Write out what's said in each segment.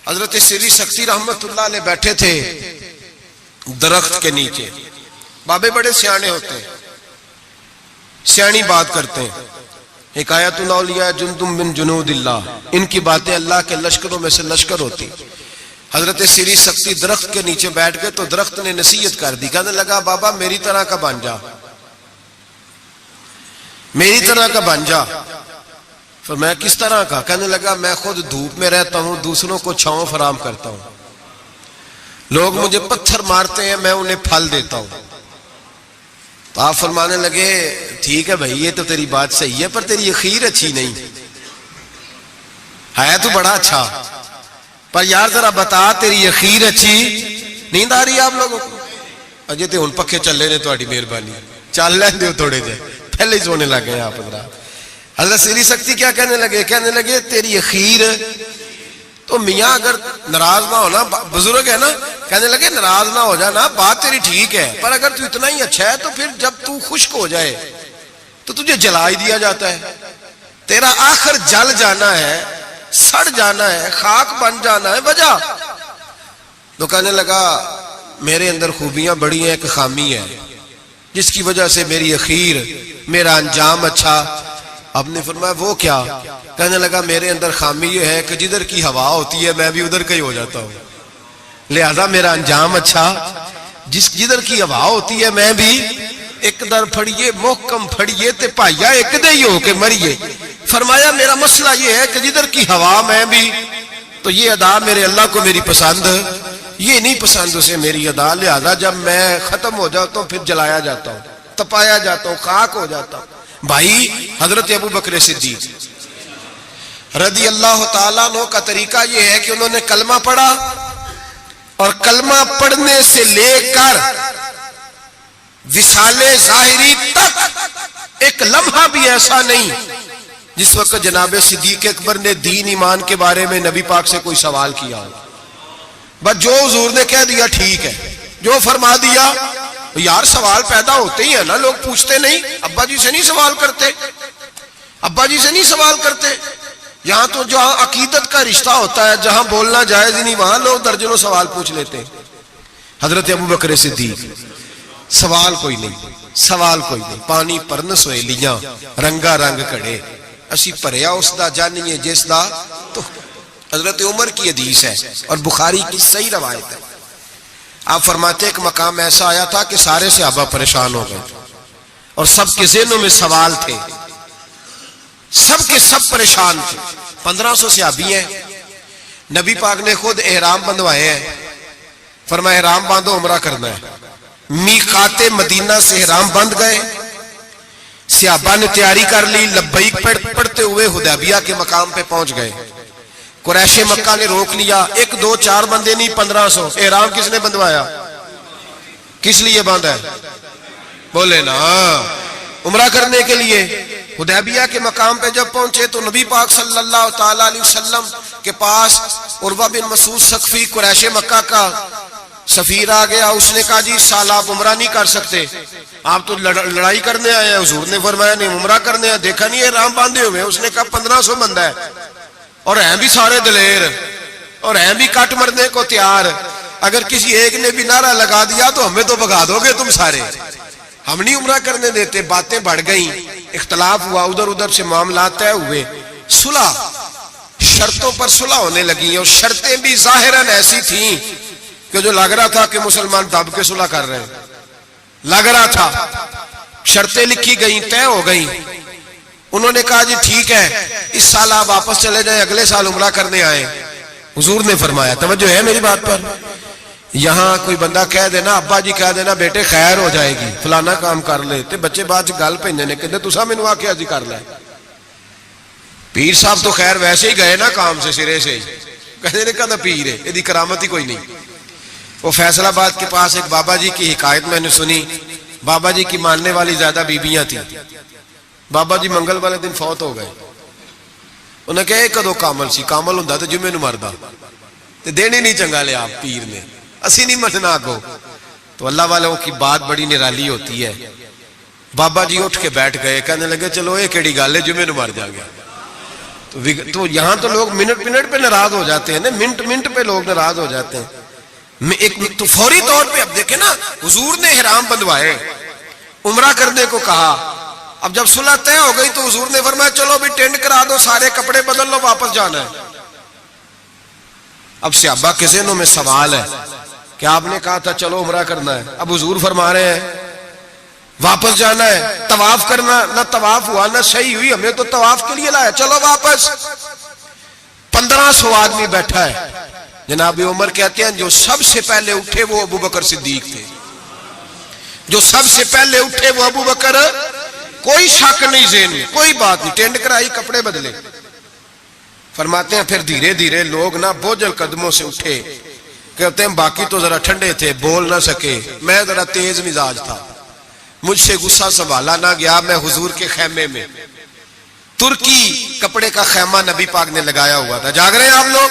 حضرت سری سختی رحمت اللہ علیہ بیٹھے تھے درخت کے نیچے. بابے بڑے سیانے ہوتے ہیں, سیانی بات کرتے ہیں. حکایت الاولیاء جندم من جنود اللہ, ان کی باتیں اللہ کے لشکروں میں سے لشکر ہوتی. حضرت سری سختی درخت کے نیچے بیٹھ گئے تو درخت نے نصیحت کر دی. کہنے لگا بابا میری طرح کا بن جا, میری طرح کا بن جا. فرمایا کس طرح کا؟ کہنے لگا میں خود دھوپ میں رہتا ہوں, دوسروں کو چھاؤں فراہم کرتا ہوں. لوگ مجھے پتھر مارتے ہیں, میں انہیں پھل دیتا ہوں. تو آپ فرمانے لگے ٹھیک ہے بھائی یہ تو تیری بات صحیح ہے, پر تیری اخیر اچھی نہیں ہے. تو بڑا اچھا, پر یار ذرا بتا تیری اخیر اچھی. نیند آ رہی ہے آپ لوگوں کو؟ اجے تو ہن پکھے چلے نے, تہاڈی مہربانی چل لین دیو تھوڑے جے, پہلے ہی سونے لگ گئے آپ. حضرت سری سختی کیا کہنے لگے؟ کہنے لگے تیری اخیر تو میاں اگر ناراض نہ ہونا, بزرگ ہے نا, کہنے لگے ناراض نہ ہو جانا, بات تیری ٹھیک ہے, پر اگر تو اتنا ہی اچھا ہے تو پھر جب تو خشک ہو جائے تو تجھے جلا ہی دیا جاتا ہے. تیرا آخر جل جانا ہے, سڑ جانا ہے, خاک بن جانا ہے, وجہ. تو کہنے لگا میرے اندر خوبیاں بڑی ہیں, ایک خامی ہے جس کی وجہ سے میری اخیر, میرا انجام اچھا. آپ نے فرمایا وہ کیا؟ کہنے لگا میرے اندر خامی یہ ہے کہ جدھر کی ہوا ہوتی ہے میں بھی ادھر کا ہی ہو جاتا ہوں, لہذا میرا انجام اچھا. جدھر کی ہوا ہوتی ہے میں بھی ایک در پھڑیے محکم پھڑیے تے پائیا ایک دے ہی ہو کے مریے. فرمایا میرا مسئلہ یہ ہے کہ جدھر کی ہوا میں بھی, تو یہ ادا میرے اللہ کو میری پسند, یہ نہیں پسند اسے میری ادا, لہذا جب میں ختم ہو جاتا ہوں پھر جلایا جاتا ہوں, تپایا جاتا ہوں, خاک ہو جاتا ہوں. بھائی حضرت ابو بکر صدیق رضی اللہ تعالیٰ عنہ کا طریقہ یہ ہے کہ انہوں نے کلمہ پڑھا, اور کلمہ پڑھنے سے لے کر وصال ظاہری تک ایک لمحہ بھی ایسا نہیں جس وقت جناب صدیق اکبر نے دین ایمان کے بارے میں نبی پاک سے کوئی سوال کیا ہو. بس جو حضور نے کہہ دیا ٹھیک ہے, جو فرما دیا. یار سوال پیدا ہوتے ہی ہے نا, لوگ پوچھتے نہیں, ابا جی سے نہیں سوال کرتے, ابا جی سے نہیں سوال کرتے. یہاں تو جہاں عقیدت کا رشتہ ہوتا ہے, جہاں بولنا جائز ہی نہیں, وہاں لوگ درجنوں سوال پوچھ لیتے ہیں. حضرت ابو بکر صدیق سوال کوئی نہیں, سوال کوئی نہیں. پانی پرن سویلیاں رنگا رنگ کڑے, اسی پریا اس دا جانیے جس دا. تو حضرت عمر کی حدیث ہے اور بخاری کی صحیح روایت ہے. آپ فرماتے ایک مقام ایسا آیا تھا کہ سارے صحابہ پریشان ہو گئے اور سب کے ذہنوں میں سوال تھے, سب کے سب پریشان تھے. 1500 صحابی ہیں, نبی پاک نے خود احرام بندھوائے ہیں. فرمایا احرام باندھو, عمرہ کرنا ہے. میقات مدینہ سے احرام بندھ گئے, صحابہ نے تیاری کر لی, لبیک پڑھتے ہوئے حدیبیہ کے مقام پہ پہنچ گئے. قریش مکہ نے روک لیا, 1 2 4 بندے نہیں 1500. احرام کس نے بندھوایا؟ کس لیے باندھا ہے؟ بولے نا, عمرہ کرنے کے لیے. حدیبیہ کے مقام پہ جب پہنچے تو نبی پاک صلی اللہ تعالی علیہ وسلم کے پاس عروہ بن مسعود ثقفی قریش مکہ کا سفیر آ گیا. اس نے کہا جی اس سال آپ عمرہ نہیں کر سکتے, آپ تو لڑائی کرنے آئے ہیں. حضور نے فرمایا نہیں عمرہ کرنے ہیں, دیکھا نہیں احرام باندھے ہوئے. اس نے کہا 1500 بندہ ہے, اور ہیں بھی سارے دلیر, اور ہیں بھی کٹ مرنے کو تیار. اگر کسی ایک نے بھی نعرہ لگا دیا تو ہمیں تو بھگا دو گے تم سارے, ہم نہیں عمرہ کرنے دیتے. باتیں بڑھ گئیں, اختلاف ہوا, ادھر ادھر سے معاملات طے ہوئے, صلح, شرطوں پر صلح ہونے لگی. اور شرطیں بھی ظاہراً ایسی تھیں کہ جو لگ رہا تھا کہ مسلمان دب کے صلح کر رہے ہیں, لگ رہا تھا. شرطیں لکھی گئیں, طے ہو گئیں. انہوں نے کہا جی ٹھیک ہے اس سال آپ واپس چلے جائیں, اگلے سال عمرہ کرنے آئیں. حضور نے فرمایا, توجہ ہے میری بات پر, یہاں کوئی بندہ کہہ دینا, ابا جی کہہ دینا بیٹے خیر ہو جائے گی, فلانا کام کر لے, تے بچے بعد گل پہنے نے کہتے تسا مینوں آکھیا جی کر لے. پیر صاحب تو خیر ویسے ہی گئے نا کام سے سرے سے, کہتے نے کہا پیر ہے, یہ کرامت ہی کوئی نہیں. وہ فیصل آباد کے پاس ایک بابا جی کی حکایت میں نے سنی. بابا جی کی ماننے والی زیادہ بیبیاں تھیں. بابا جی منگل والے دن فوت ہو گئے. انہیں کہا کدو کامل سی, کامل ہوں تو جمعے نو مردا, تے دینے نہیں چنگا لیا آپ پیر نے, اسی نہیں مننا آگو. تو اللہ والوں کی بات بڑی نرالی ہوتی ہے. بابا جی اٹھ کے بیٹھ گئے, کہنے لگے چلو یہ کیڑی گل ہے, جمعے نو مر جا گیا. تو یہاں تو لوگ منٹ منٹ پہ ناراض ہو جاتے ہیں نا، منٹ منٹ پہ لوگ ناراض ہو جاتے ہیں۔ ایک تو فوری طور پہ اب دیکھیں نا، حضور نے احرام بندھوائے، عمرہ کرنے کو کہا، اب جب صلح طے ہو گئی تو حضور نے فرمایا چلو بھی ٹینٹ کرا دو، سارے کپڑے بدل لو، واپس جانا ہے۔ اب صحابہ کے ذہنوں میں سوال ہے کہ آپ نے کہا تھا چلو عمرہ کرنا ہے، اب حضور فرما رہے ہیں واپس جانا ہے، طواف کرنا، نہ طواف ہوا نہ صحیح ہوئی، ہمیں تو طواف کے لیے لایا، چلو واپس۔ 1500 آدمی بیٹھا ہے، جناب عمر کہتے ہیں جو سب سے پہلے اٹھے وہ ابو بکر صدیق تھے، جو سب سے پہلے اٹھے وہ ابو بکر، کوئی شک نہیں ذہن میں، کوئی بات نہیں، ٹینٹ کرائی، کپڑے بدلے۔ فرماتے ہیں پھر دھیرے دھیرے لوگ نہ بوجھل قدموں سے اٹھے، کہتے ہیں باقی تو ذرا ٹھنڈے تھے، بول نہ سکے، میں ذرا تیز مزاج تھا، مجھ سے غصہ سنبھالا نہ گیا، میں حضور کے خیمے میں، ترکی کپڑے کا خیمہ نبی پاک نے لگایا ہوا تھا۔ جاگ رہے ہیں آپ لوگ؟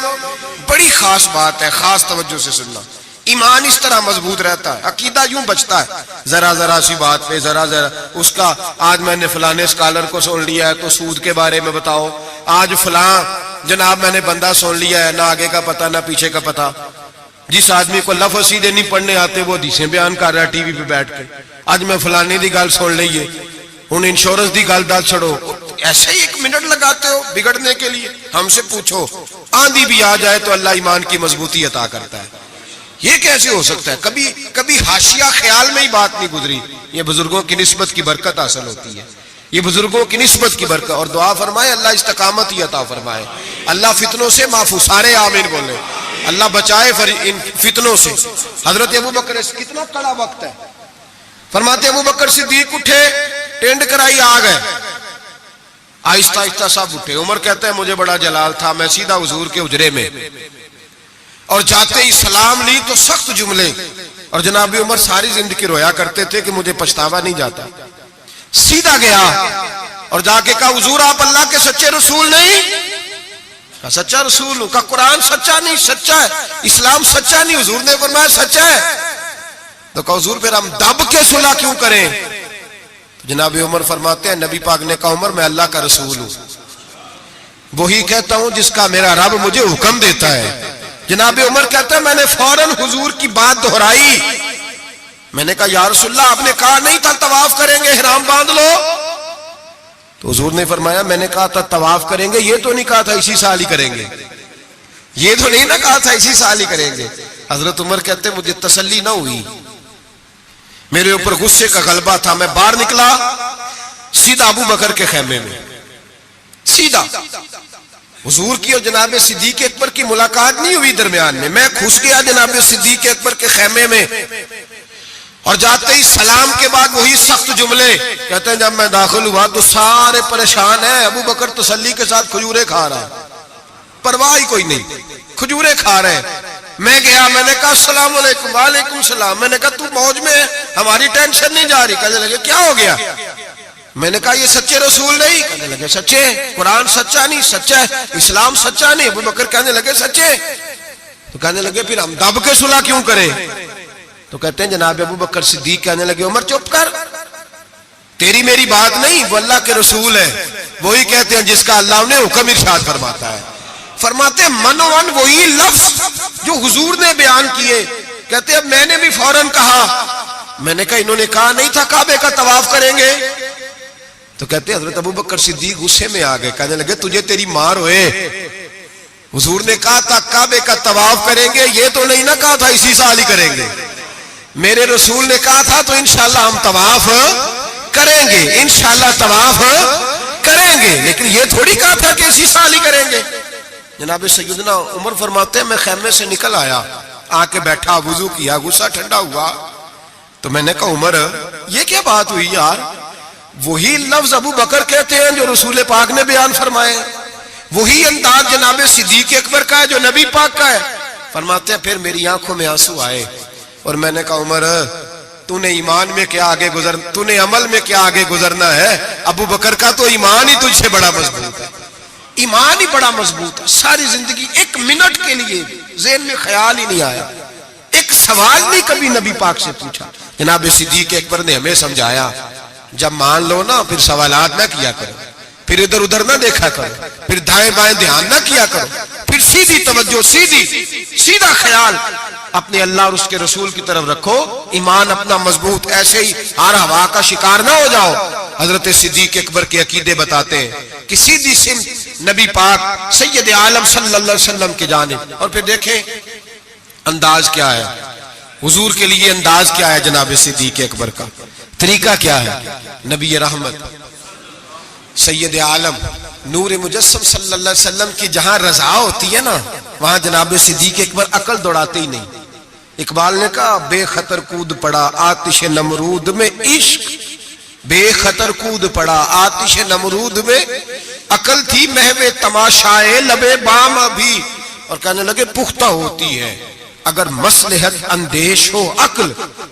بڑی خاص بات ہے، خاص توجہ سے سننا۔ ایمان اس طرح مضبوط رہتا ہے، عقیدہ یوں بچتا ہے، ذرا ذرا سی بات پہ ذرا ذرا اس کا، آج میں نے فلانے اسکالر کو سن لیا ہے تو سود کے بارے میں بتاؤ، آج فلاں جناب میں نے بندہ سن لیا ہے، نہ آگے کا پتہ نہ پیچھے کا پتہ۔ جس آدمی کو لفظ سیدھے نہیں پڑھنے آتے وہ حدیثیں بیان کر رہا ہے ٹی وی پہ بیٹھ کے، آج میں فلانے دی گل سن لئیے، ہن انشورنس دی گل دس چھڑو، ایسے ہی 1 منٹ لگاتے ہو بگڑنے کے لیے۔ ہم سے پوچھو آندھی بھی آ جائے تو اللہ ایمان کی مضبوطی عطا کرتا ہے، یہ کیسے ہو سکتا ہے؟ کبھی حاشیہ خیال میں ہی بات نہیں گزری۔ یہ بزرگوں کی نسبت کی برکت حاصل ہوتی ہے، یہ بزرگوں کی نسبت کی برکت، اور دعا فرمائے اللہ استقامت ہی عطا فرمائے، اللہ فتنوں سے محفوظ، سارے آمین بولے، اللہ بچائے ان فتنوں سے۔ حضرت ابو بکر، کتنا کڑا وقت ہے، فرماتے ابو بکر صدیق اٹھے، ٹینٹ کرائی، آ گئے، آہستہ آہستہ سب اٹھے۔ عمر کہتا ہے مجھے بڑا جلال تھا، میں سیدھا حضور کے حجرے میں، اور جاتے ہی سلام لی تو سخت جملے، اور جناب عمر ساری زندگی رویا کرتے تھے کہ مجھے پچھتاوا نہیں جاتا۔ سیدھا گیا اور جا کے کہا حضور آپ اللہ کے سچے رسول نہیں؟ کہا سچا رسول ہوں۔ کہا قرآن سچا نہیں؟ سچا ہے۔ اسلام سچا نہیں؟ حضور نے فرمایا سچا ہے۔ تو کہا حضور پھر ہم دب کے صلح کیوں کریں؟ جناب عمر فرماتے ہیں نبی پاک نے کہا عمر میں اللہ کا رسول ہوں، وہی کہتا ہوں جس کا میرا رب مجھے حکم دیتا ہے۔ جناب عمر کہتا ہے میں نے فوراً حضور کی بات دہرائی، میں نے کہا یا رسول اللہ آپ نے کہا نہیں تھا طواف کریں گے، احرام باندھ لو؟ تو حضور نے فرمایا میں نے کہا تھا طواف کریں گے، یہ تو نہیں کہا تھا اسی سال ہی کریں گے، یہ تو نہیں نہ کہا تھا اسی سال ہی کریں گے۔ حضرت عمر کہتے مجھے تسلی نہ ہوئی، میرے اوپر غصے کا غلبہ تھا، میں باہر نکلا سیدھا ابو بکر کے خیمے میں، سیدھا حضور کی اور جناب صدیق اکبر کی ملاقات نہیں ہوئی درمیان میں گھس گیا جناب صدیق اکبر کے خیمے میں، اور جاتے ہی سلام کے بعد وہی سخت جملے کہتے ہیں۔ جب میں داخل ہوا تو سارے پریشان ہیں، ابو بکر تسلی کے ساتھ کھجورے کھا رہا ہے، پرواہ ہی کوئی نہیں، کھجورے کھا رہے ہیں۔ میں گیا، میں نے کہا السلام علیکم، وعلیکم السلام، میں نے کہا تو موج میں ہے، ہماری ٹینشن نہیں جا رہی۔ کہنے لگے کیا ہو گیا؟ میں نے کہا یہ سچے رسول نہیں؟ کہنے لگے سچے، قرآن سچا نہیں؟ سچا ہے۔ اسلام سچا نہیں؟ ابو بکر کہنے لگے سچے۔ تو کہنے لگے پھر ہم دب کے صلح کیوں کریں؟ تو کہتے ہیں جناب ابو بکر صدیق کہنے لگے عمر چپ کر، تیری میری بات نہیں، وہ اللہ کے رسول ہے، وہی کہتے ہیں جس کا اللہ انہیں حکم ارشاد فرماتا ہے۔ فرماتے ہیں منوان وہی لفظ جو حضور نے بیان کیے، کہتے ہیں میں نے بھی فوراً کہا، میں نے کہا انہوں نے کہا نہیں تھا کعبے کا طواف کریں گے؟ تو کہتے ہیں حضرت ابو بکر صدیق غصے میں آ گئے، کہنے لگے تجھے تیری مار ہوئے، حضور نے کہا تھا کعبے کا طواف کریں گے، یہ تو نہیں نہ کہا تھا اسی سال ہی کریں گے، میرے رسول نے کہا تھا تو انشاءاللہ ہم طواف کریں گے، انشاءاللہ طواف کریں گے، لیکن یہ تھوڑی کہا تھا کہ اسی سال ہی کریں گے۔ جناب سیدنا عمر فرماتے ہیں میں خیمے سے نکل آیا، آ کے بیٹھا، وضو کیا، غصہ ٹھنڈا ہوا، تو میں نے کہا عمر یہ کیا بات ہوئی یار؟ وہی لفظ ابو بکر کہتے ہیں جو رسول پاک نے بیان فرمائے، وہی انداز جناب صدیق اکبر کا ہے جو نبی پاک کا ہے۔ فرماتے ہیں پھر میری آنکھوں میں آنسو آئے، اور میں نے کہا عمر تو نے ایمان میں کیا آگے تو نے عمل میں کیا آگے گزرنا ہے؟ ابو بکر کا تو ایمان ہی تجھ سے بڑا مضبوط ہے، ایمان ہی بڑا مضبوط ہے۔ ساری زندگی 1 منٹ کے لیے ذہن میں خیال ہی نہیں آیا، ایک سوال نہیں کبھی نبی پاک سے پوچھا۔ جناب صدیق اکبر نے ہمیں سمجھایا جب مان لو نا پھر سوالات نہ کیا کرو، پھر ادھر ادھر نہ دیکھا کرو، پھر دائیں بائیں دھیان نہ کیا کرو، پھر سیدھی توجہ، سیدھا خیال اپنے اللہ اور اس کے رسول کی طرف رکھو، ایمان اپنا مضبوط، ایسے ہی ہر ہوا کا شکار نہ ہو جاؤ۔ حضرت صدیق اکبر کے عقیدے بتاتے ہیں کہ سیدھی سمت نبی پاک سید عالم صلی اللہ علیہ وسلم کی جانب۔ اور پھر دیکھیں انداز کیا ہے حضور کے لیے، انداز کیا ہے جناب صدیق اکبر کا، طریقہ کیا ہے؟ نبی رحمت سید عالم نور مجسم صلی اللہ علیہ وسلم کی جہاں رضا ہوتی ہے نا، وہاں جناب صدیق اکبر عقل دوڑاتے ہی نہیں۔ اقبال نے کہا بے خطر کود پڑا آتش نمرود میں عشق، بے خطر کود پڑا آتش نمرود میں، عقل تھی محو تماشائے لبے بام ابھی، اور کہنے لگے پختہ ہوتی ہے اگر مصلحت اندیش ہو عقل،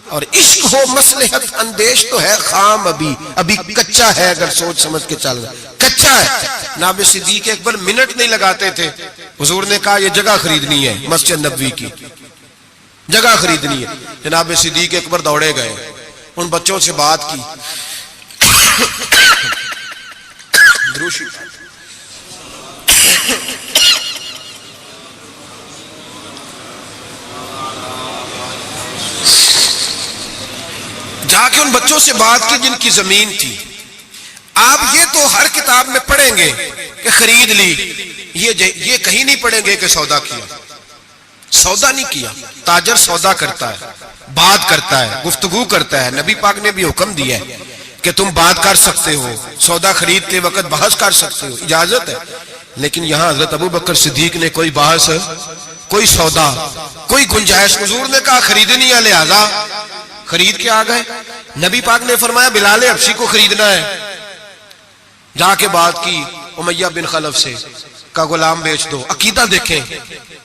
اور عشق ہو مصلحت اندیش تو ہے خام ابھی کچا ہے، اگر سوچ سمجھ کے چل رہا کچا ہے۔ جناب صدیق اکبر منٹ نہیں لگاتے تھے، حضور نے کہا یہ جگہ خریدنی ہے، مسجد نبوی کی جگہ خریدنی ہے، جناب صدیق اکبر دوڑے گئے، ان بچوں سے بات کی، دروشی جا کے ان بچوں سے بات کی جن کی زمین تھی۔ آپ یہ تو ہر کتاب میں پڑھیں گے کہ خرید لی، یہ کہیں نہیں پڑھیں گے کہ سودا کیا، سودا نہیں کیا۔ تاجر سودا کرتا ہے، بات کرتا ہے، گفتگو کرتا ہے۔ نبی پاک نے بھی حکم دیا ہے کہ تم بات کر سکتے ہو، سودا خریدتے وقت بحث کر سکتے ہو، اجازت ہے۔ لیکن یہاں حضرت ابو بکر صدیق نے کوئی بحث، کوئی سودا، کوئی گنجائش، حضور نے کہا خریدنی ہے لہذا خرید کے آ گئے۔ نبی پاک نے فرمایا بلال حبشی کو خریدنا ہے، جا کے بات کی امیہ بن خلف سے، کا غلام بیچ دو۔ عقیدہ دیکھیں،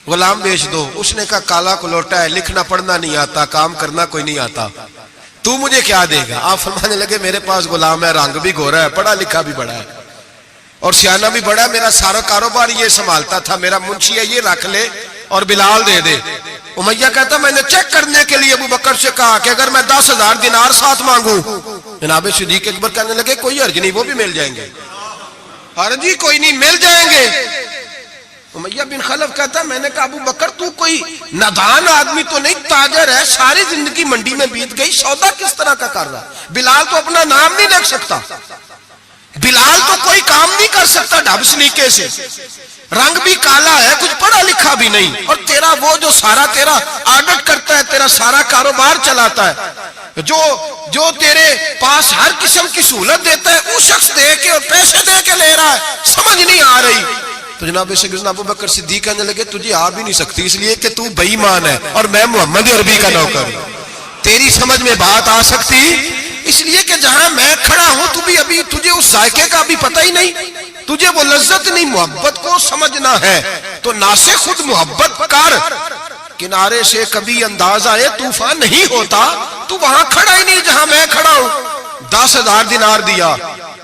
غلام بیچ دو۔ اس نے کہا کالا کلوٹا ہے، لکھنا پڑھنا نہیں آتا، کام کرنا کوئی نہیں آتا، تو مجھے کیا دے گا؟ آپ فرمانے لگے میرے پاس غلام ہے، رنگ بھی گورا ہے، پڑھا لکھا بھی بڑا ہے اور سیانہ بھی بڑا ہے، میرا سارا کاروبار یہ سنبھالتا تھا، میرا منشی ہے، یہ رکھ لے اور بلال دے دے۔ امیہ کہتا میں نے چیک کرنے کے لیے ابو بکر سے کہا کہ اگر میں 10,000 دینار ساتھ مانگوں، جناب صدیق اکبر کہنے لگے کوئی حرج نہیں، وہ بھی مل جائیں گے، حرج ہی کوئی نہیں، مل جائیں گے۔ امیہ بن خلف کہتا میں نے کہا ابو بکر تو کوئی نادان آدمی تو نہیں، تاجر ہے، ساری زندگی منڈی میں بیت گئی، سودا کس طرح کا کر رہا؟ بلال تو اپنا نام نہیں رکھ سکتا، بلال تو کوئی کام نہیں کر سکتا ڈھب سلیقے سے، رنگ بھی کالا ہے، کچھ پڑھا لکھا بھی نہیں، اور تیرا وہ جو سارا تیرا آڈٹ کرتا ہے، تیرا سارا کاروبار چلاتا ہے، جو تیرے پاس ہر قسم کی سہولت دیتا ہے، وہ شخص دے کے اور پیسے دے کے لے رہا ہے، سمجھ نہیں آ رہی۔ تو جناب سیدنا ابو بکر صدیق کہنے لگے تجھے آ بھی نہیں سکتی، اس لیے کہ تو بے ایمان ہے اور میں محمد عربی کا نوکر ہوں، تیری سمجھ میں بات آ سکتی اس لیے کہ جہاں میں کھڑا ہوں تو بھی ابھی تجھے اس ذائقے کا بھی پتہ ہی نہیں، تجھے وہ لذت نہیں، محبت کو سمجھنا ہے تو ناسے خود محبت کر، کنارے سے کبھی انداز آئے طوفان نہیں ہوتا، تو وہاں کھڑا ہی نہیں جہاں میں کھڑا ہوں۔ 10,000 دینار دیا،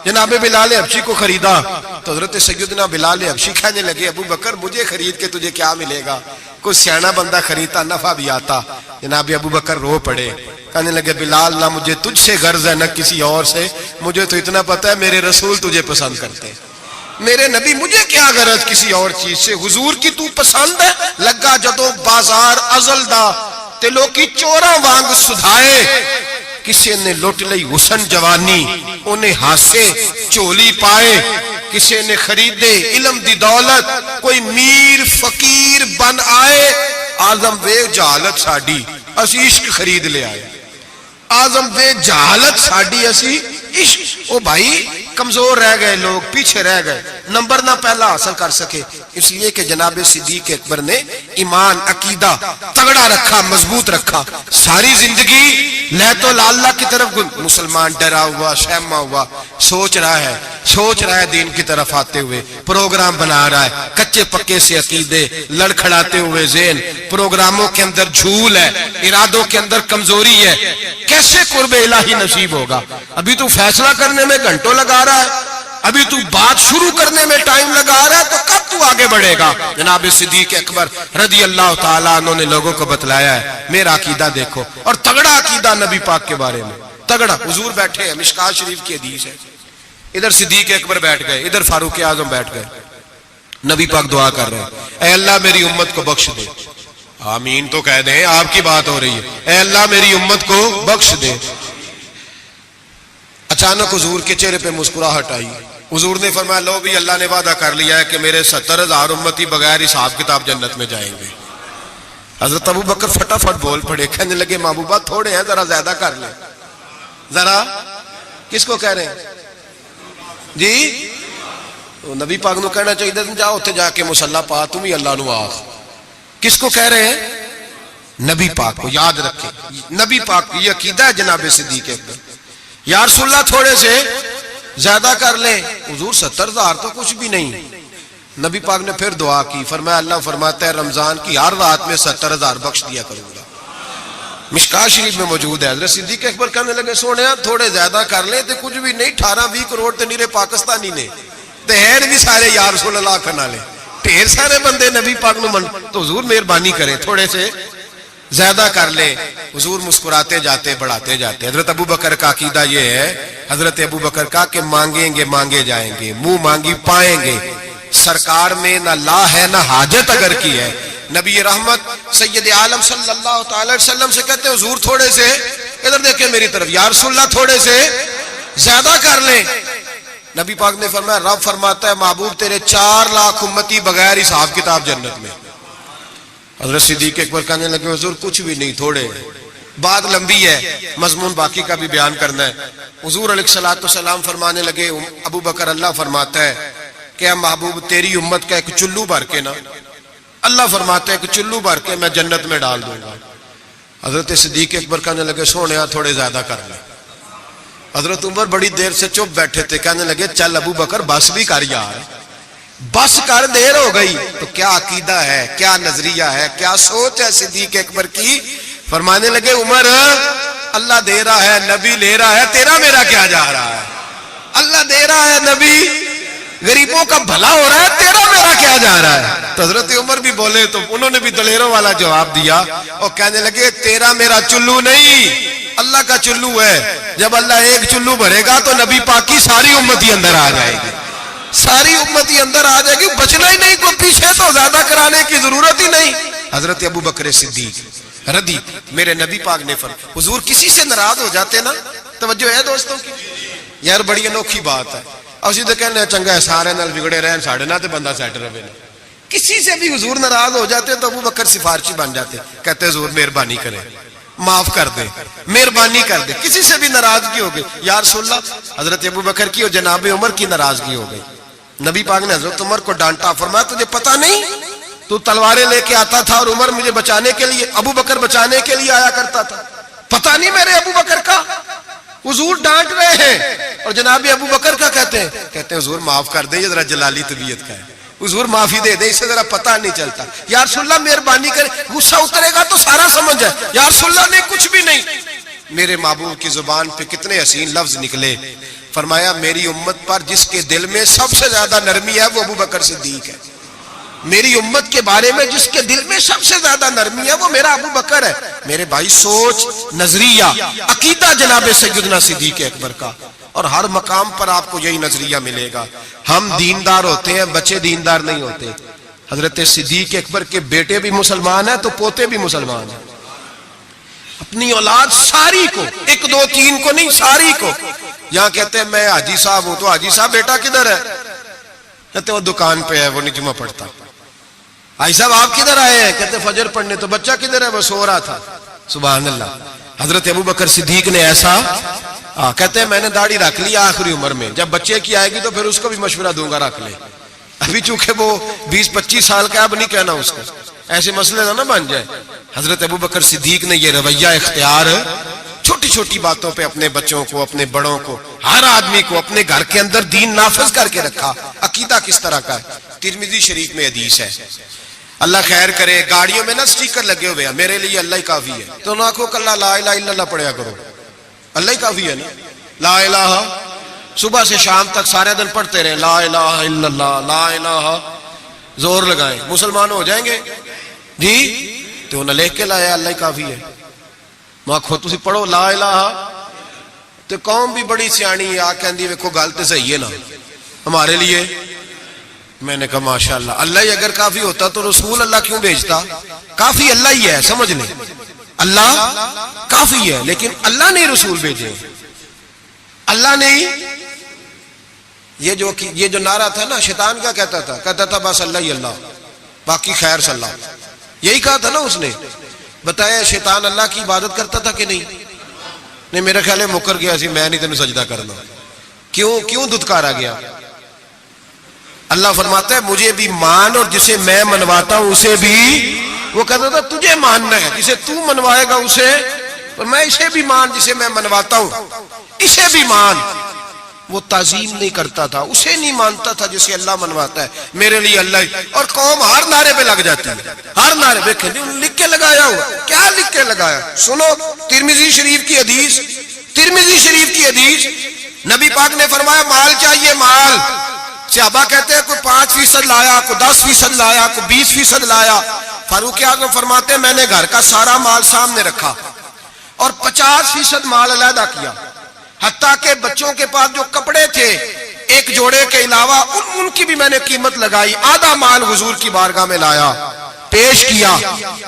جناب بلال حبشی کو خریدا، تو حضرت سیدنا بلال حبشی کہنے لگے ابو بکر مجھے خرید کے تجھے کیا ملے گا، کوئی سیانا بندہ خریدتا نفع بھی آتا۔ جناب ابو بکر رو پڑے، کہنے لگے بلال نہ مجھے تجھ سے غرض ہے نہ کسی اور سے، مجھے تو اتنا پتا ہے میرے رسول تجھے پسند کرتے ہیں، میرے نبی، مجھے کیا غرض کسی اور چیز سے، حضور کی تو پسند ہے۔ لگا جدو بازار ازل دا تے لوکی چوراں وانگ سدھائے، کسی نے لٹ لئی حسن جوانی انہیں ہاسے چولی پائے، کسی نے خریدے علم دی دولت کوئی میر فقیر بن آئے، آزم وے جہالت ساڈی اسی عشق خرید لے آئے، آزم وے جہالت ساڈی اسی عشق۔ او بھائی کمزور رہ گئے لوگ، پیچھے رہ گئے، نمبر نہ پہلا حاصل کر سکے، اس لیے کہ جناب صدیق اکبر نے ایمان عقیدہ تگڑا رکھا، مضبوط رکھا، ساری زندگی لیت و لاللہ کی طرف مسلمان ڈرا ہوا شہما ہوا، سوچ رہا ہے دین کی طرف آتے ہوئے، پروگرام بنا رہا ہے، کچے پکے سے عقیدے لڑکھڑاتے ہوئے ذہن، پروگراموں کے اندر جھول ہے، ارادوں کے اندر کمزوری ہے، کیسے قرب الہی نصیب ہوگا؟ ابھی تو فیصلہ کرنے میں گھنٹوں لگا رہا ہے، ابھی تو بات شروع کرنے میں ٹائم لگا رہا ہے، تو کب تو آگے بڑھے گا؟ جناب صدیق اکبر رضی اللہ تعالیٰ عنہ نے لوگوں کو بتلایا ہے میرا عقیدہ دیکھو، اور تگڑا عقیدہ نبی پاک کے بارے میں، تگڑا۔ حضور بیٹھے ہیں، مشکات شریف کی حدیث ہے، ادھر صدیق اکبر بیٹھ گئے, ادھر فاروق اعظم بیٹھ گئے. نبی پاک دعا کر رہے ہیں, اے اللہ میری امت کو بخش دے. آمین تو کہہ دیں, آپ کی بات ہو رہی ہے. اے اللہ میری امت کو بخش دے. اچانک حضور کے چہرے پہ مسکراہٹ آئی. حضور نے فرمایا لو بھی اللہ نے وعدہ کر لیا ہے کہ میرے 70,000 امتی بغیر حساب کتاب جنت میں جائیں گے. حضرت ابو بکر فٹافٹ بول پڑے, کہنے لگے محبوبہ تھوڑے ہیں, ذرا زیادہ کر لیں. ذرا کس کو کہہ رہے ہیں جی؟ نبی پاک نو کہنا چاہیے تم جاؤ اتنے جا کے مصلا پا, تم ہی اللہ نو آخ. کس کو کہہ رہے ہیں؟ نبی پاک کو. یاد رکھیں نبی پاک کی یہ عقیدہ ہے جناب صدیق اکبر. یا رسول اللہ تھوڑے سے زیادہ کر لیں. حضور 70,000 تو کچھ بھی نہیں. نبی پاک نے پھر دعا کی, فرمایا اللہ فرماتا ہے رمضان کی ہر رات میں 70,000 بخش دیا کروں گا. مشکاہ شریف میں موجود ہے. حضرت صدیق اکبر کہنے لگے سونے تھوڑے زیادہ کر لیں تو کچھ بھی نہیں, 18-20 کروڑ تے نیرے پاکستانی نے تہر بھی سارے یا رسول اللہ کھنا لے, ڈھیر سارے بندے نبی پاک نو من. تو حضور مہربانی کرے تھوڑے سے زیادہ کر لیں. حضور مسکراتے جاتے بڑھاتے جاتے. حضرت ابو بکر کا عقیدہ یہ ہے, حضرت ابو بکر کا کہ مانگیں گے مانگے جائیں گے, منہ مانگی پائیں گے. سرکار میں نہ لا ہے نہ حاجت اگر کی ہے. نبی رحمت سید عالم صلی اللہ تعالی وسلم سے کہتے ہیں حضور تھوڑے سے, ادھر دیکھیں میری طرف, یا رسول اللہ تھوڑے سے زیادہ کر لیں. نبی پاک نے فرمایا رب فرماتا ہے محبوب تیرے 4 لاکھ امتی بغیر حساب کتاب جنت میں. حضرت صدیق اکبر کہنے لگے حضور کچھ بھی نہیں, تھوڑے. بات لمبی ہے, مضمون باقی کا بھی بیان کرنا ہے. حضور علیہ الصلوۃ والسلام فرمانے لگے ابو بکر اللہ فرماتا ہے کہ محبوب تیری امت کا ایک چلو بھر کے نا, اللہ فرماتا ہے کہ چلو بھر کے میں جنت میں ڈال دوں گا. حضرت صدیق اکبر کہنے لگے سونے تھوڑے زیادہ کر لیں. حضرت عمر بڑی دیر سے چپ بیٹھے تھے, کہنے لگے چل ابو بکر بس بھی کر یار, بس کر, دیر ہو گئی. تو کیا عقیدہ ہے, کیا نظریہ ہے, کیا سوچ ہے صدیق اکبر کی. فرمانے لگے عمر اللہ دے رہا ہے, نبی لے رہا ہے, تیرا میرا کیا جا رہا ہے. اللہ دے رہا ہے, نبی غریبوں کا بھلا ہو رہا ہے, تیرا میرا کیا جا رہا ہے. تو حضرت عمر بھی بولے تو انہوں نے بھی دلیروں والا جواب دیا اور کہنے لگے تیرا میرا چلو نہیں, اللہ کا چلو ہے. جب اللہ ایک چلو بھرے گا تو نبی پاک کی ساری امتی اندر آ جائے گی, ساری امتی اندر آ جائے گی, بچنا ہی نہیں. کوئی پیچھے تو زیادہ کرانے کی ضرورت ہی نہیں. حضرت ابو بکر صدیق رضی میرے نبی پاک نے فرمایا حضور کسی سے ناراض ہو جاتے نا, توجہ ہے دوستوں کی, یار بڑی انوکھی بات ہے. اسی تو کہنے چنگا ہے سارے نال بگڑے رہن ساڑھے نہ تے بندہ سیٹ رہے. کسی سے بھی حضور ناراض ہو جاتے تو ابو بکر سفارشی بن جاتے, کہتے حضور مہربانی کریں, معاف کر دیں, مہربانی کر دیں. کسی سے بھی ناراضگی ہو گئی یا رسول اللہ, حضرت ابو بکر کی اور جناب عمر کی ناراضگی ہو گئی. نبی پاک نے حضرت عمر کو ڈانٹا, فرمایا تجھے پتا نہیں تو تلواریں لے کے آتا تھا اور عمر مجھے بچانے کے لیے, ابو بکر بچانے کے لیے آیا کرتا تھا, پتا نہیں میرے ابو بکر کا. حضور ڈانٹ رہے ہیں اور جناب ابو بکر کا کہتے ہیں حضور معاف کر دیں, یہ ذرا جلالی طبیعت کا ہے, حضور معافی دے دیں, اس سے ذرا پتہ نہیں چلتا. یا رسول اللہ مہربانی کرے, غصہ اترے گا تو سارا سمجھ جائے. یا رسول اللہ نے کچھ بھی نہیں. میرے محبوب کی زبان پہ کتنے حسین لفظ نکلے. فرمایا میری امت پر جس کے دل میں سب سے زیادہ نرمی ہے وہ ابو بکر صدیق ہے. میری امت کے بارے میں جس کے دل میں سب سے زیادہ نرمی ہے وہ میرا ابو بکر ہے. میرے بھائی سوچ, نظریہ, عقیدہ جناب سیدنا صدیق اکبر کا, اور ہر مقام پر آپ کو یہی نظریہ ملے گا. ہم دیندار ہوتے ہیں, بچے دیندار نہیں ہوتے. حضرت صدیق اکبر کے بیٹے بھی مسلمان ہیں تو پوتے بھی مسلمان ہیں. اپنی اولاد ساری کو, 1 2 3 کو نہیں, ساری کو. یہاں کہتے ہیں میں حاجی صاحب ہوں, تو حاجی صاحب بیٹا کدھر ہے؟ کہتے وہ دکان پہ ہے, وہ نہیں جمعہ پڑھتا. حاجی صاحب آپ کدھر آئے ہیں؟ کہتے فجر پڑھنے. تو بچہ کدھر ہے؟ وہ سو رہا تھا. سبحان اللہ. حضرت ابو بکر صدیق نے ایسا کہتے ہیں میں نے داڑھی رکھ لی آخری عمر میں, جب بچے کی آئے گی تو پھر اس کو بھی مشورہ دوں گا رکھ لے. ابھی چونکہ وہ 20-25 سال کا, اب نہیں کہنا اس کو, ایسے مسئلے نہ بن جائے. حضرت ابو بکر صدیق نے یہ رویہ اختیار چھوٹی چھوٹی باتوں پہ اپنے بچوں کو, اپنے بڑوں کو, ہر آدمی کو اپنے گھر کے اندر دین نافذ کر کے رکھا. عقیدہ کس طرح کا ہے؟ ترمذی شریف میں حدیث ہے, اللہ خیر کرے, گاڑیوں میں نا سٹیکر لگے ہوئے ہیں میرے لیے اللہ ہی کافی ہے. تو نہ کہو کہ لا الہ الا اللہ پڑھیا کرو, اللہ ہی کافی ہے نا. لا الہ صبح سے شام تک سارے دن پڑھتے رہے, لا الہ الا اللہ, لا الہ, زور لگائیں, مسلمان ہو جائیں گے جی. تو انہیں لکھ کے لایا اللہ ہی کافی ہے. میں خود تسی پڑھو لا الہ, تو قوم بھی بڑی سیانی آ کہندی ویکھو گل تے صحیح ہے نا ہمارے لیے. میں نے کہا ماشاءاللہ اللہ ہی اگر کافی ہوتا تو رسول اللہ کیوں بھیجتا؟ کافی اللہ ہی ہے، سمجھ لیں اللہ کافی ہے، لیکن اللہ نے رسول بھیجے. اللہ نے یہ جو نعرہ تھا نا، شیطان کیا کہتا تھا؟ کہتا تھا بس اللہ ہی اللہ، باقی خیر صلی اللہ. یہی کہا تھا نا اس نے. بتایا شیطان اللہ کی عبادت کرتا تھا کہ نہیں میرا خیال ہے مکر گیا سی، میں نہیں تینوں سجدہ کرنا. کیوں دھتکارا گیا؟ اللہ فرماتا ہے مجھے بھی مان، اور جسے میں منواتا ہوں اسے بھی. وہ کہتا تھا تجھے ماننا ہے، جسے تو منوائے گا اسے، اور میں اسے بھی مان جسے میں منواتا ہوں، اسے بھی مان. وہ تعظیم نہیں کرتا تھا، اسے نہیں مانتا تھا جسے اللہ منواتا ہے. میرے لیے اللہ ہی. اور قوم ہر نعرے پہ لگ جاتی ہے، ہر نعرے پہ. لکھ کے لگایا ہوا، کیا لکھ کے لگایا؟ سنو ترمذی شریف کی حدیث، ترمذی شریف کی حدیث. نبی پاک نے فرمایا مال چاہیے مال. صحابہ کہتے ہیں کوئی 5% لایا، کوئی 10% لایا، کوئی 20% لایا. فاروق اعظم فرماتے ہیں میں نے گھر کا سارا مال سامنے رکھا اور 50% مال علیحدہ کیا، حتیٰ کہ بچوں کے پاس جو کپڑے تھے ایک جوڑے کے علاوہ ان کی بھی میں نے قیمت لگائی. آدھا مال حضور کی بارگاہ میں لایا، پیش کیا.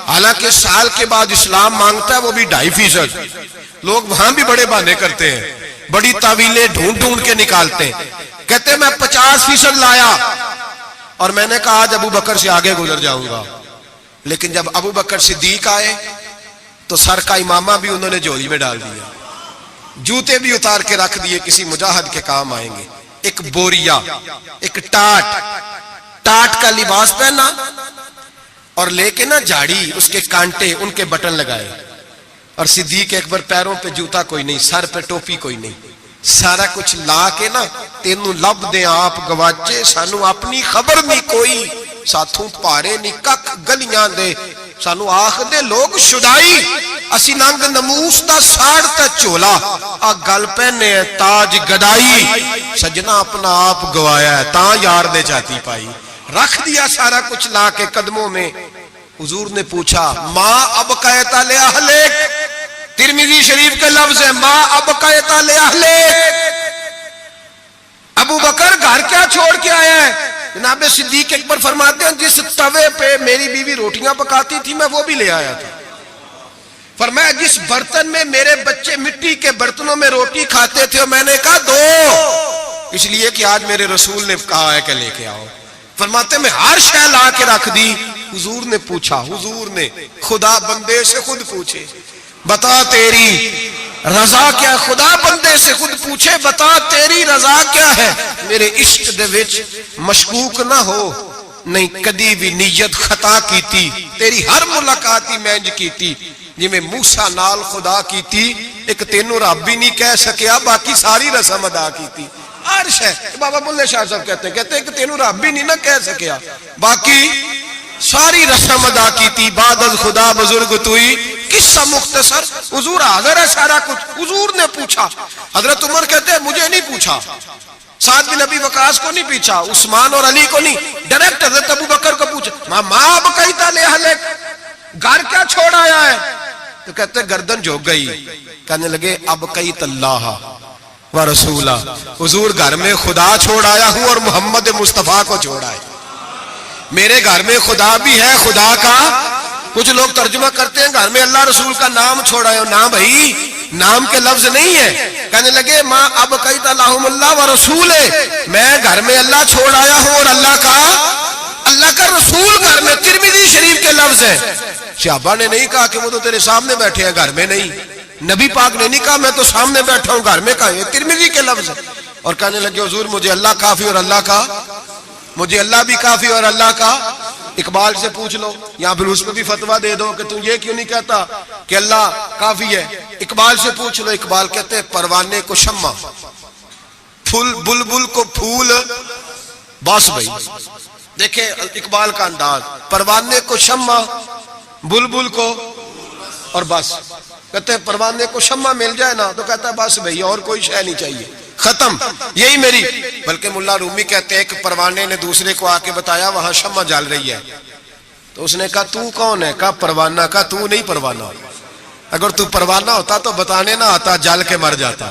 حالانکہ سال کے بعد اسلام مانگتا ہے وہ بھی 2.5%. لوگ وہاں بھی بڑے بہانے کرتے ہیں، بڑی تعویلیں ڈھونڈ کے نکالتے ہیں. کہتے ہیں میں 50% لایا اور میں نے کہا آج ابو بکر سے آگے گزر جاؤں گا. لیکن جب ابو بکر صدیق آئے تو سر کا امامہ بھی انہوں نے جھولی میں ڈال دیا، جوتے بھی اتار کے رکھ دیے، کسی مجاہد کے کام آئیں گے. ایک بوریا، ایک ٹاٹ کا لباس پہنا اور لے کے نا جھاڑی، اس کے کانٹے، ان کے بٹن لگائے. اور صدیق اکبر پیروں پہ جوتا کوئی نہیں، سر پہ ٹوپی کوئی نہیں، سارا کچھ لا کے نا تینوں لب دے آپ گواچے، سانو اپنی خبر نہیں کوئی، ساتھوں پارے نہیں کک گلیاں دے، سانو آخ دے لوگ شدائی، اسی ننگ نموس دا ساڑ تا چولا، آ گل پہنے تاج گدائی. سجنا اپنا آپ گوایا ہے تاں یار دے چاہتی پائی. رکھ دیا سارا کچھ لا کے قدموں میں. حضور نے پوچھا ما ابقیت لأہلک، ترمذی شریف کے لفظ ہے ما ابقیت لأہلک. ابو بکر گھر کیا چھوڑ کے آیا ہے؟ جناب صدیق اکبر فرماتے ہیں جس توے پہ میری بیوی روٹیاں پکاتی تھی میں وہ بھی لے آیا تھا. فرمایا جس برتن میں میرے بچے مٹی کے برتنوں میں روٹی کھاتے تھے، اور میں نے کہا دو، اس لیے کہ آج میرے رسول نے کہا ہے کہ لے کے آؤ. فرماتے میں ہر شے لا کے رکھ دی. حضور نے پوچھا، حضور نے، خدا بندے سے خود پوچھے بتا تیری رضا کیا؟ خدا بندے سے خود پوچھے بتا تیری رضا کیا ہے؟ میرے عشق دے وچ مشکوک نہ ہو، نہیں کدی بھی نیت خطا کیتی، تیری ہر ملاقات ہی میں انج کیتی جی میں موسیٰ نال خدا کیتی. ایک تینوں رب بھی نہیں کہہ سکیا، باقی ساری رسم ادا کیتی. عرش ہے. بابا بلے شاہ صاحب کہتے ہیں کہ تینوں رب بھی نہیں نہ کہہ سکیا، باقی ساری رسم ادا کیتی. بعد از خدا بزرگ توئی، قصہ مختصر. حضور حاضر ہے سارا کچھ. حضور نے پوچھا. حضرت عمر کہتے ہیں مجھے نہیں پوچھا، سعد بن ابی وقاص کو نہیں پوچھا، عثمان اور علی کو نہیں، ڈائریکٹ حضرت ابو بکر کو پوچھا ماں بقیت لأہلک، گھر کیا چھوڑ آیا ہے؟ تو کہتے ہیں گردن جھک گئی. کہنے لگے ابقیت اللہ و رسولہ، حضور گھر میں خدا چھوڑ آیا ہوں اور محمد مصطفیٰ کو چھوڑ آیا. میرے گھر میں خدا بھی ہے، خدا کا. کچھ لوگ ترجمہ کرتے ہیں گھر میں اللہ رسول کا نام چھوڑ آیا. نہ بھائی، نام کے لفظ نہیں ہے. کہنے لگے ماں ابقیت لہم اللہ و رسول، میں گھر میں اللہ چھوڑ آیا ہوں اور اللہ کا رسول گھر میں. ترمذی شریف کے لفظ ہے. صحابہ نے نہیں کہا کہ وہ تو تیرے سامنے بیٹھے ہیں، گھر میں نہیں. نبی پاک نے نہیں کہا میں تو سامنے بیٹھا ہوں گھر میں. کہا یہ ترمذی کے لفظ ہے. اور کہنے لگے حضور مجھے اللہ کافی اور اللہ کا، مجھے اللہ بھی کافی اور اللہ کا. اقبال سے پوچھ لو یا پھر اس پہ بھی فتویٰ دے دو کہ تم یہ کیوں نہیں کہتا کہ اللہ کافی ہے. اقبال سے پوچھ لو. اقبال کہتے ہیں پروانے کو شمع، بلبل کو پھول، بس بھائی دیکھیں اقبال کا انداز. پروانے کو شمع، بلبل کو اور بس. کہتے ہیں پروانے کو شمع مل جائے نا تو کہتا ہے بس بھائی اور کوئی شے نہیں چاہیے، ختم یہی میری. بلکہ ملا رومی کہتے ہیں کہ پروانے نے دوسرے کو آ کے بتایا وہاں شمع جل رہی ہے، تو اس نے کہا تو کون ہے؟ کہا پروانہ. کہا تو نہیں پروانہ، اگر تو پروانہ ہوتا تو بتانے نہ آتا، جل کے مر جاتا.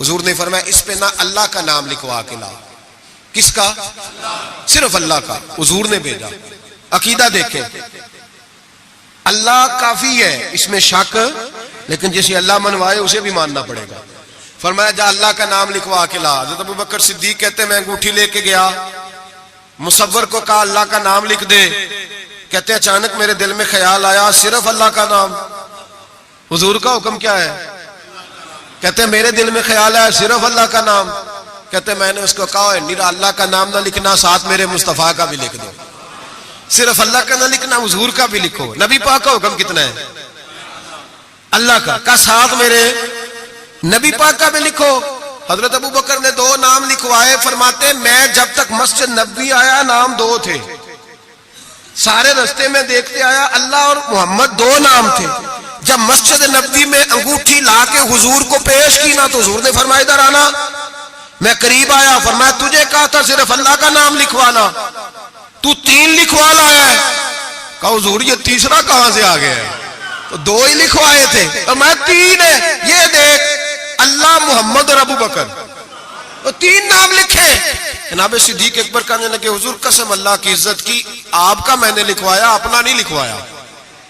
حضور نے فرمایا اس پہ نہ اللہ کا نام لکھوا کے لا. کس کا؟ صرف اللہ کا. حضور نے بھیجا. عقیدہ دیکھیں, اللہ کافی ہے, اس میں شک, لیکن جسے اللہ منوائے اسے بھی ماننا پڑے گا. فرمایا جا اللہ کا نام لکھوا کے لا. حضرت ابوبکر صدیق کہتے ہیں میں انگوٹھی لے کے گیا, مصور کو کہا اللہ کا نام لکھ دے. کہتے ہیں اچانک میرے دل میں خیال آیا صرف اللہ کا نام. حضور کا حکم کیا ہے؟ کہتے ہیں میرے دل میں خیال آیا صرف اللہ کا نام. کہتے ہیں میں نے اس کو کہا نیرا اللہ کا نام نہ لکھنا, ساتھ میرے مصطفیٰ کا بھی لکھ دو. صرف اللہ کا نہ لکھنا, حضور کا بھی لکھو. نبی پاک کا حکم کتنا ہے؟ اللہ کا ساتھ میرے نبی پاک کا بھی لکھو. حضرت ابوبکر نے 2 نام لکھوائے. فرماتے میں جب تک مسجد نبوی آیا نام 2 تھے, سارے رستے میں دیکھتے آیا اللہ اور محمد 2 نام تھے. جب مسجد نبوی میں انگوٹھی لا کے حضور کو پیش کی نا تو حضور نے فرمایا ادھر آنا. میں قریب آیا, فرمایا تجھے کہا تھا صرف اللہ کا نام لکھوانا, تو 3 لکھوا لایا ہے. کہا حضور یہ تیسرا کہاں سے آ گیا ہے؟ تو 2 ہی لکھوائے تھے. اور میں 3 ہے, یہ دیکھ اللہ, محمد اور ابو بکر, تو 3 نام لکھے. جناب صدیق اکبر کہنے لگے حضور قسم اللہ کی عزت کی, آپ کا میں نے لکھوایا, اپنا نہیں لکھوایا.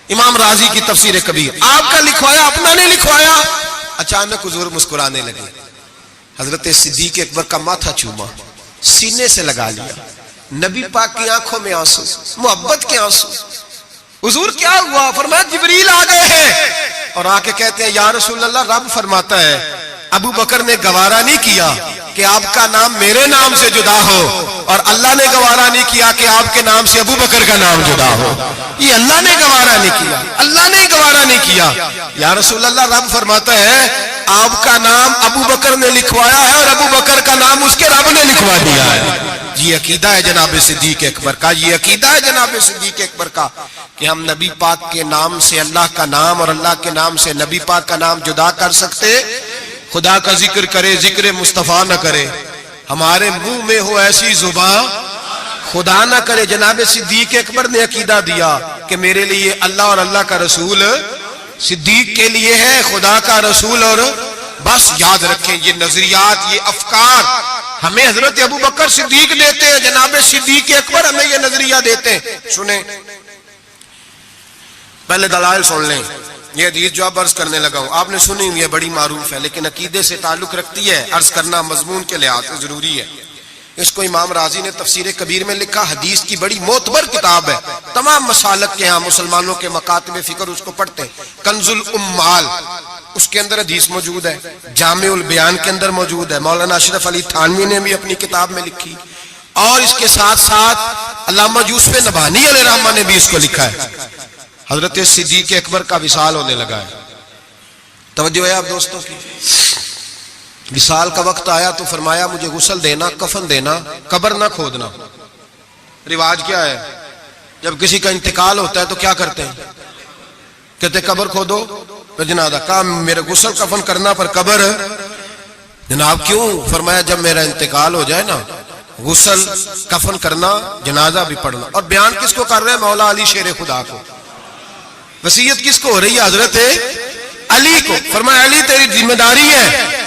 امام رازی کی تفسیر کبیر, آپ کا لکھوایا اپنا نہیں لکھوایا. اچانک حضور مسکرانے لگے. حضرت صدیق اکبر کا ماتھا چوما, سینے سے لگا لیا. نبی پاک کی آنکھوں میں آنسو, محبت کے آنسو. حضور کیا ہوا؟ فرمایا جبریل آ گئے ہیں اور آ کے کہتے ہیں یا رسول اللہ رب فرماتا ہے ابو بکر نے گوارا نہیں کیا کہ آپ کا نام میرے نام سے جدا ہو, اور اللہ نے گوارا نہیں کیا کہ آپ کے نام سے ابو بکر کا نام جدا ہو. یہ اللہ نے گوارا نہیں کیا, اللہ نے گوارا نہیں کیا. یا رسول اللہ رب فرماتا ہے آپ کا نام ابو بکر نے لکھوایا ہے اور ابو بکر کا نام اس کے رب نے لکھوا دیا ہے. یہ عقیدہ ہے جناب صدیق اکبر کا, یہ عقیدہ ہے جناب صدیق اکبر کا کہ ہم نبی پاک کے نام سے اللہ کا نام اور اللہ کے نام سے نبی پاک کا نام جدا کر سکتے. خدا کا ذکر کرے, ذکر مصطفیٰ نہ کرے, ہمارے منہ میں ہو ایسی زبان خدا نہ کرے. جناب صدیق اکبر نے عقیدہ دیا کہ میرے لیے اللہ اور اللہ کا رسول, صدیق کے لیے ہے خدا کا رسول. اور بس یاد رکھیں یہ نظریات, یہ افکار ہمیں حضرت ابو بکر صدیق دیتے ہیں, جناب صدیق اکبر ہمیں یہ نظریہ دیتے ہیں. سنیں پہلے دلائل سن لیں. یہ حدیث جو اب عرض کرنے لگا ہوں آپ نے سنی ہوئی ہے, بڑی معروف ہے, لیکن عقیدے سے تعلق رکھتی ہے, عرض کرنا مضمون کے لحاظ سے ضروری ہے. اس کو امام رازی نے تفسیر کبیر میں لکھا, حدیث کی بڑی معتبر کتاب ہے, تمام مسالک کے ہاں مسلمانوں کے مکاتب فکر اس کو پڑھتے ہیں. کنز الامال اس کے اندر حدیث موجود ہے, جامع البیان کے اندر موجود ہے, مولانا اشرف علی تھانوی نے بھی اپنی کتاب میں لکھی, اور اس کے ساتھ ساتھ علامہ یوسف نبہانی علیہ الرحمہ نے بھی اس کو لکھا ہے. حضرت صدیق اکبر کا وصال ہونے لگا ہے. توجہ ہے آپ دوستوں کی. وصال کا وقت آیا تو فرمایا مجھے غسل دینا, کفن دینا, قبر نہ کھودنا. رواج کیا ہے جب کسی کا انتقال ہوتا ہے تو کیا کرتے ہیں؟ کہتے قبر کھودو پھر جنازہ. کہا میرے غسل کفن کرنا پر قبر. جناب کیوں؟ فرمایا جب میرا انتقال ہو جائے نا غسل کفن کرنا, جنازہ بھی پڑھنا. اور بیان کس کو کر رہے ہیں؟ مولا علی شیر خدا کو. وصیت کس کو ہو رہی ہے؟ حضرت علی کو. فرمایا علی تیری ذمہ داری ہے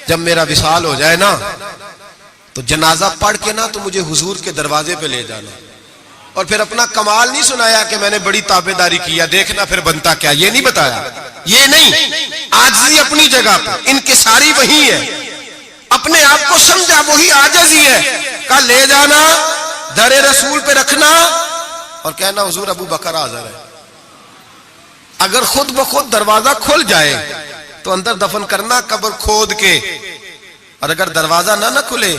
جب میرا وصال ہو جائے نا تو جنازہ پڑھ کے نا تو مجھے حضور کے دروازے پہ لے جانا. اور پھر اپنا کمال نہیں سنایا کہ میں نے بڑی تابعداری کیا, دیکھنا پھر بنتا کیا, یہ نہیں بتایا. یہ نہیں, عاجزی اپنی جگہ پہ, انکساری وہی ہے, اپنے آپ کو سمجھا وہی عاجزی ہے. کہا لے جانا, در رسول پہ رکھنا اور کہنا حضور ابو بکر حاضر ہے. اگر خود بخود دروازہ کھل جائے تو اندر دفن کرنا قبر کھود کے, اور اگر دروازہ نہ کھلے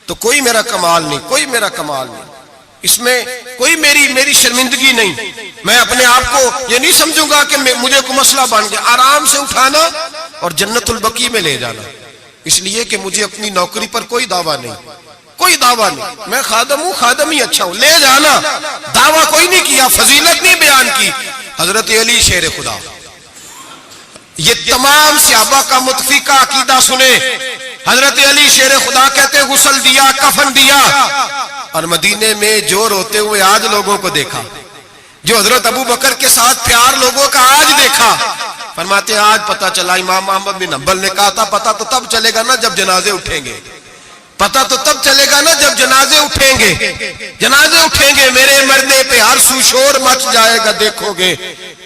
تو کوئی میرا کمال نہیں, کوئی میرا کمال نہیں, اس میں کوئی میری شرمندگی نہیں. میں اپنے آپ کو یہ نہیں سمجھوں گا کہ مجھے کوئی مسئلہ بن گیا. آرام سے اٹھانا اور جنت البقیع میں لے جانا, اس لیے کہ مجھے اپنی نوکری پر کوئی دعویٰ نہیں, کوئی دعویٰ نہیں. میں خادم ہوں, خادم ہی اچھا ہوں, لے جانا. دعویٰ کوئی نہیں کیا, فضیلت نہیں بیان کی. حضرت علی شیر خدا. یہ تمام صحابہ کا متفقہ عقیدہ سنے. حضرت علی شیر خدا کہتے غسل دیا, کفن دیا, اور مدینے میں جو روتے ہوئے آج لوگوں کو دیکھا, جو حضرت ابو بکر کے ساتھ پیار لوگوں کا آج دیکھا, فرماتے ہیں آج پتہ چلا، امام احمد بن حنبل نے کہا تھا پتہ تو تب چلے گا نا جب جنازے اٹھیں گے، پتہ تو تب چلے گا نا جب جنازے اٹھیں گے، جنازے اٹھیں گے میرے مرنے پہ ہر سو شور مچ جائے گا، دیکھو گے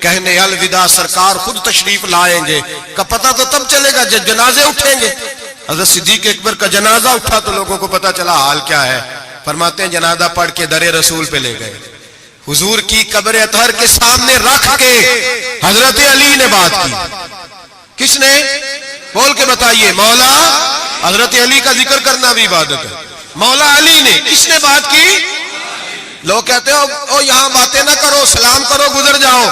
کہنے الوداع سرکار خود تشریف لائیں گے، کہ پتہ تو تب چلے گا جب جنازے اٹھیں گے۔ حضرت صدیق اکبر کا جنازہ اٹھا تو لوگوں کو پتہ چلا حال کیا ہے۔ فرماتے ہیں جنازہ پڑھ کے در رسول پہ لے گئے، حضور کی قبر اطہر کے سامنے رکھ کے حضرت علی نے بات کی۔ کس نے؟ بول کے بتائیے۔ مولا حضرت علی کا ذکر کرنا بھی عبادت ہے۔ مولا علی نے، کس نے بات کی؟ لوگ کہتے ہیں او یہاں باتیں نہ کرو، سلام کرو گزر جاؤ،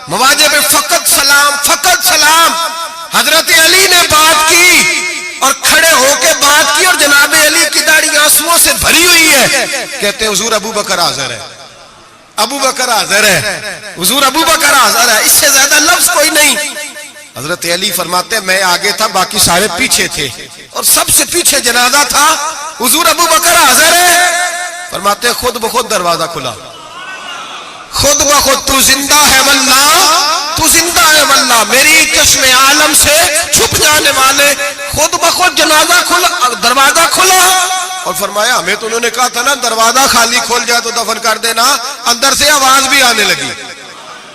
مواجہ پہ فقط سلام، فقط سلام۔ حضرت علی نے بات کی اور کھڑے ہو کے بات کی، اور جناب علی کی داڑھی آنسوؤں سے بھری ہوئی ہے۔ کہتے ہیں حضور ابو بکر حاضر ہے، ابو بکر حاضر ہے، حضور ابو بکر حاضر ہے، اس سے زیادہ لفظ کوئی نہیں۔ حضرت علی فرماتے ہیں میں آگے تھا، باقی سارے پیچھے تھے، اور سب سے پیچھے جنازہ تھا، حضور ابو بکر حاضر ہے۔ فرماتے ہیں خود بخود دروازہ کھلا، خود بخود تو زندہ ہے واللہ، تو زندہ ہے واللہ، میری چشم عالم سے چھپ جانے والے، خود بخود جنازہ کھلا، دروازہ کھلا۔ اور فرمایا ہمیں تو انہوں نے کہا تھا نا دروازہ خالی کھول جائے تو دفن کر دینا، اندر سے آواز بھی آنے لگی،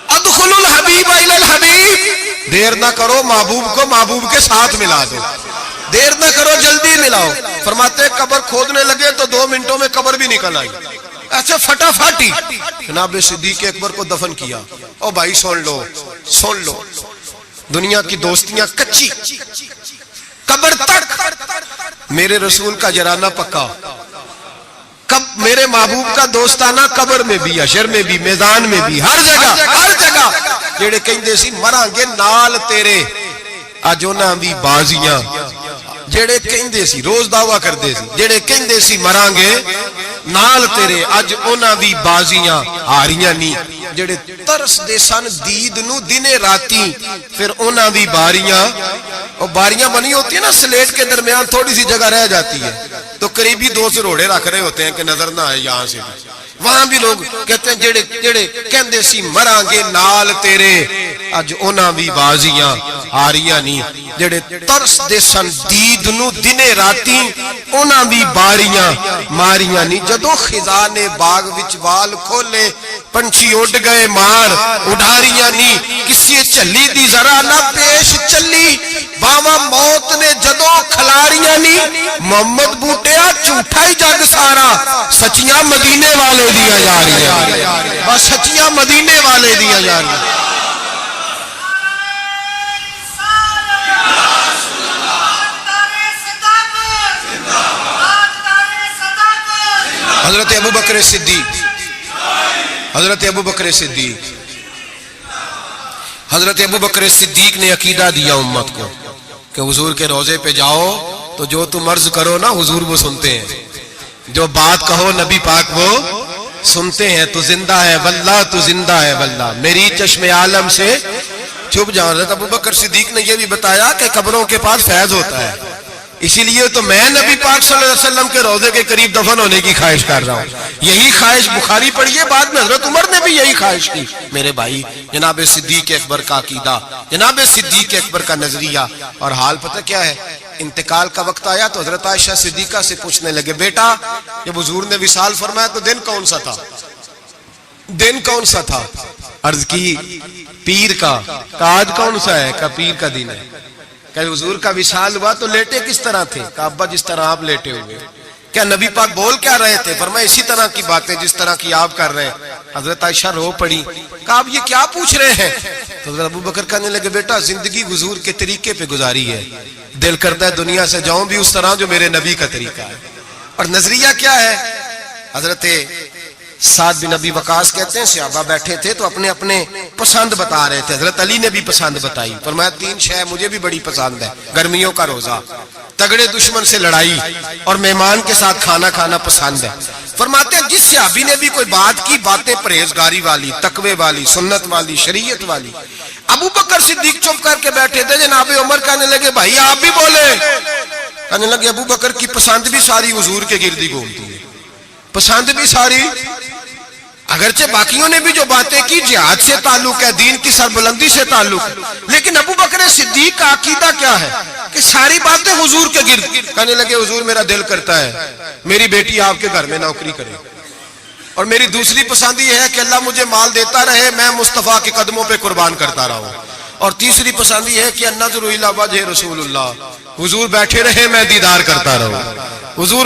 ادخلوا الحبیب الی الحبیب، دیر نہ کرو محبوب کو محبوب کے ساتھ ملا دو، دیر نہ کرو جلدی ملاؤ۔ فرماتے قبر کھودنے لگے تو 2 منٹوں میں قبر بھی نکل آئی، ایسے فٹافٹی جناب صدیق اکبر کو دفن کیا۔ او بھائی سن لو، سن لو، دنیا کی دوستیاں کچی، قبر تک میرے رسول کا جرانہ پکا، کب میرے محبوب کا دوستانہ قبر میں بھی، حشر میں بھی، میدان میں بھی، ہر جگہ، ہر جگہ۔ جڑے کہندے سی مراں گے نال تیرے، اج انہاں دی بازیاں، جڑے کہندے سی روز دعویٰ کردے سی، جڑے کہندے سی مراں گے نال تیرے، اج انہاں دی بازیاں ہاریاں نہیں۔ جڑے ترس دے سن دید نو دنے راتی، پھر انہاں دی باریاں، اور باریاں بنی ہوتی ہیں نا سلیٹ کے درمیان تھوڑی سی جگہ رہ جاتی ہے، تو قریبی 2 سروڑے رکھ رہے ہوتے ہیں کہ نظر نہ آئے یہاں سے بھی، وہاں بھی لوگ کہتے ہیں جڑے کہندے سی مراں گے نال تیرے، اج انہاں بھی بازیاں ہاریاں نہیں۔ جڑے ترس دے سن دید نو دنے راتی، انہاں بھی باریاں ماریاں نہیں۔ جدوں خزان باغ وچ وال کھولے، پنچھی اڑ گئے مار اڈاریاں نہیں۔ کسی چلی دی ذرا نہ پیش چلی، باواں موت نے جدوں کھلاریاں نہیں۔ محمد بوٹیا جھوٹا ہی جگ سارا، سچیاں مدینے والے دیا جا رہی، بس سچیاں مدینے والے دیا جا رہی۔ حضرت ابو بکر صدیق، حضرت ابو بکر صدیق، حضرت ابو بکر صدیق نے عقیدہ دیا امت کو کہ حضور کے روضے پہ جاؤ تو جو تم عرض کرو نا حضور وہ سنتے ہیں، جو بات کہو نبی پاک وہ سنتے ہیں، تو زندہ ہے واللہ، تو زندہ ہے واللہ، میری چشم عالم سے چھپ جاؤ۔ حضرت ابو بکر صدیق نے یہ بھی بتایا کہ قبروں کے پاس فیض ہوتا ہے، اسی لیے تو میں نبی پاک صلی اللہ علیہ وسلم کے روضے کے قریب دفن ہونے کی خواہش کر رہا ہوں۔ یہی خواہش بخاری پڑھیے، بعد میں حضرت عمر نے بھی یہی خواہش کی۔ میرے بھائی جناب صدیق اکبر کا عقیدہ، جناب صدیق اکبر کا نظریہ، اور حال پتہ کیا ہے؟ انتقال کا وقت آیا تو حضرت عائشہ صدیقہ سے پوچھنے لگے بیٹا جب حضور نے وصال فرمایا تو دن کون سا تھا؟ دن کون سا تھا؟ عرض کی پیر کا۔ آج کون سا ہے؟ کہ پیر کا دن ہے۔ کہ حضور کا وصال ہوا تو لیٹے کس طرح تھے؟ کہ ابا جس طرح آپ لیٹے ہوئے۔ کیا نبی پاک بول کیا رہے تھے؟ فرمایا اسی طرح کی باتیں جس طرح کی آپ کر رہے ہیں۔ حضرت عائشہ رو پڑی، کہا آپ یہ کیا پوچھ رہے ہیں؟ تو حضرت ابو بکر کہنے لگے بیٹا زندگی حضور کے طریقے پہ گزاری ہے، دل کرتا ہے دنیا سے جاؤں بھی اس طرح جو میرے نبی کا طریقہ ہے۔ اور نظریہ کیا ہے؟ حضرت سعد بن ابی وقاص کہتے ہیں صحابہ بیٹھے تھے تو اپنے اپنے پسند بتا رہے تھے، حضرت علی نے بھی پسند بتائی، فرمایا 3 شے مجھے بھی بڑی پسند ہے، گرمیوں کا روزہ، تگڑے دشمن سے لڑائی، اور مہمان کے ساتھ کھانا کھانا پسند ہے۔ فرماتے ہیں جس صحابی نے بھی کوئی بات کی، باتیں پرہیزگاری والی، تقوی والی، سنت والی، شریعت والی۔ ابو بکر صدیق چپ کر کے بیٹھے تھے، جناب عمر کہنے لگے بھائی آپ بھی بولے، کہنے لگے ابو بکر کی پسند بھی ساری حضور کے گردی گھومتی ہے، پسند بھی ساری اگرچہ باقیوں نے بھی جو باتیں کی جہاد سے تعلق ہے، دین کی سربلندی سے تعلق ہے، لیکن ابو بکر صدیق کا عقیدہ کیا ہے کہ ساری باتیں حضور کے گرد کہنے لگے حضور میرا دل کرتا ہے میری بیٹی آپ کے گھر میں نوکری کرے، اور میری دوسری پسند یہ ہے کہ اللہ مجھے مال دیتا رہے میں مصطفیٰ کے قدموں پہ قربان کرتا رہا ہوں، اور تیسری پسند یہ ہے کہ النظر الی وجہ رسول اللہ، حضور بیٹھے رہے میں دیدار کرتا رہوں، حضور